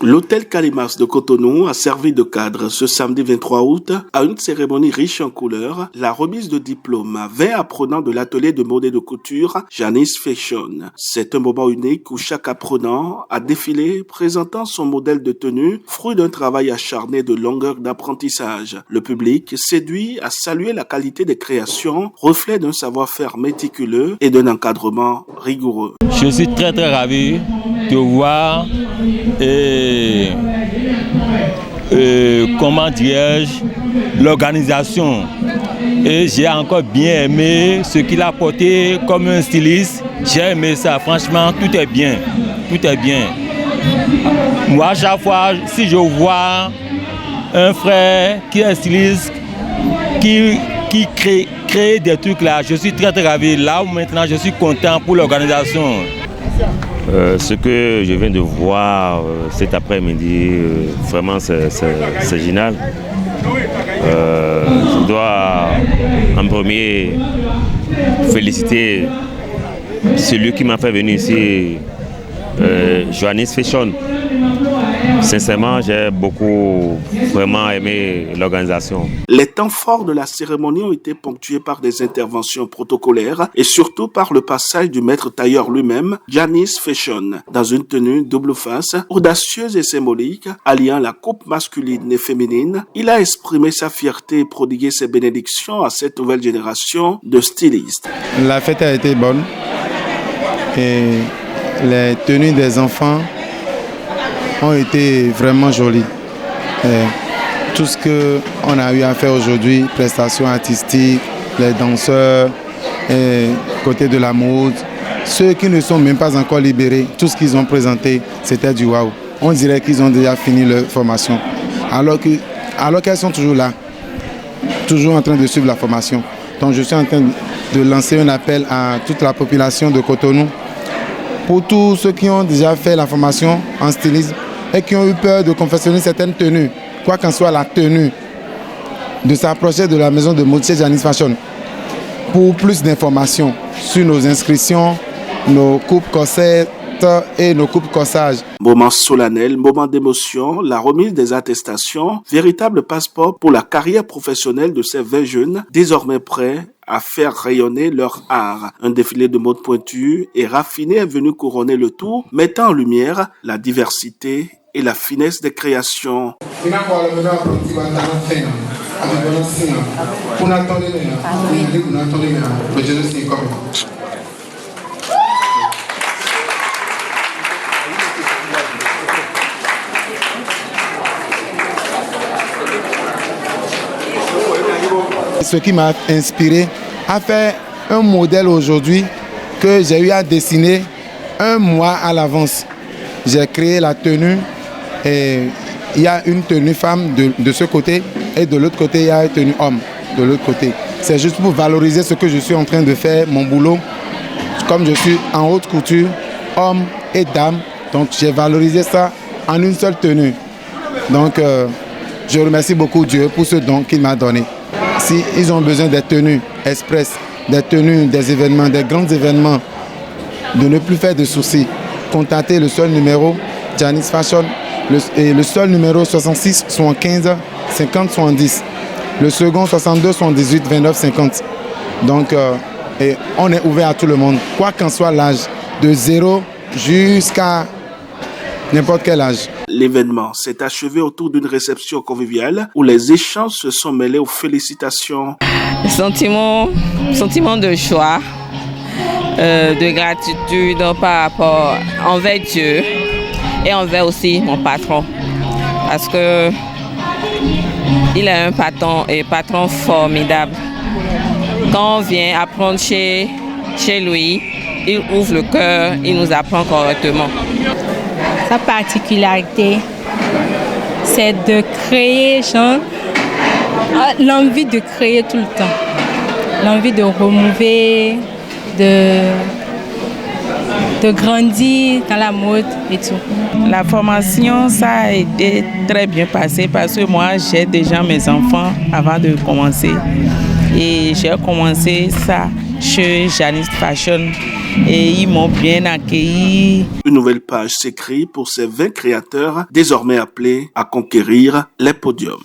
L'hôtel Calimas de Cotonou a servi de cadre ce samedi 23 août à une cérémonie riche en couleurs, la remise de diplôme à 20 apprenants de l'atelier de mode et de couture Janice Fashion. C'est un moment unique où chaque apprenant a défilé présentant son modèle de tenue, fruit d'un travail acharné de longue heure d'apprentissage. Le public séduit à saluer la qualité des créations, reflet d'un savoir-faire méticuleux et d'un encadrement rigoureux. Je suis très ravi de voir comment dirais-je, l'organisation. Et j'ai encore bien aimé ce qu'il a porté comme un styliste. J'ai aimé ça, franchement, tout est bien. Tout est bien. Moi, à chaque fois, si je vois un frère qui est styliste, qui crée des trucs là, je suis très ravi. Là où maintenant, je suis content pour l'organisation. Ce que je viens de voir cet après-midi, vraiment c'est génial. Je dois en premier féliciter celui qui m'a fait venir ici, Janice Fashion. Sincèrement, j'ai beaucoup vraiment aimé l'organisation. Les temps forts de la cérémonie ont été ponctués par des interventions protocolaires et surtout par le passage du maître tailleur lui-même, Janice Fashion, dans une tenue double face, audacieuse et symbolique, alliant la coupe masculine et féminine. Il a exprimé sa fierté et prodigué ses bénédictions à cette nouvelle génération de stylistes. La fête a été bonne et les tenues des enfants ont été vraiment jolies. Tout ce qu'on a eu à faire aujourd'hui, prestations artistiques, les danseurs, côté de la mode, ceux qui ne sont même pas encore libérés, tout ce qu'ils ont présenté, c'était du waouh. On dirait qu'ils ont déjà fini leur formation, alors qu'elles sont toujours là, toujours en train de suivre la formation. Donc je suis en train de lancer un appel à toute la population de Cotonou, pour tous ceux qui ont déjà fait la formation en stylisme et qui ont eu peur de confectionner certaines tenues, quoi qu'en soit la tenue, de s'approcher de la maison de mode chez Janice Fashion. Pour plus d'informations sur nos inscriptions, nos coupes corsettes et nos coupes corsages. Moment solennel, moment d'émotion, la remise des attestations, véritable passeport pour la carrière professionnelle de ces 20 jeunes, désormais prêts à faire rayonner leur art. Un défilé de mode pointu et raffiné est venu couronner le tout, mettant en lumière la diversité et la finesse des créations. Ce qui m'a inspiré à faire un modèle aujourd'hui que j'ai eu à dessiner un mois à l'avance. J'ai créé la tenue et il y a une tenue femme de ce côté et de l'autre côté il y a une tenue homme de l'autre côté. C'est juste pour valoriser ce que je suis en train de faire, mon boulot. Comme je suis en haute couture, homme et dame, donc j'ai valorisé ça en une seule tenue. Donc je remercie beaucoup Dieu pour ce don qu'il m'a donné. Si ils ont besoin des tenues express, des tenues, des événements, des grands événements, de ne plus faire de soucis, contactez le seul numéro Janice Fashion, le seul numéro 66 75 50 70, le second 62 78 29 50. Donc et on est ouvert à tout le monde, quoi qu'en soit l'âge, de 0 jusqu'à n'importe quel âge. L'événement s'est achevé autour d'une réception conviviale où les échanges se sont mêlés aux félicitations. Sentiment de joie, de gratitude par rapport envers Dieu et envers aussi mon patron. Parce que il est un patron formidable. Quand on vient apprendre chez lui, il ouvre le cœur, il nous apprend correctement. Sa particularité, c'est de créer, l'envie de créer tout le temps, l'envie de renouveler, de grandir dans la mode et tout. La formation, ça a été très bien passé parce que moi, j'ai déjà mes enfants avant de commencer. Et j'ai commencé ça chez Janice Fashion. et ils m'ont bien accueilli. Une nouvelle page s'écrit pour ces 20 créateurs désormais appelés à conquérir les podiums.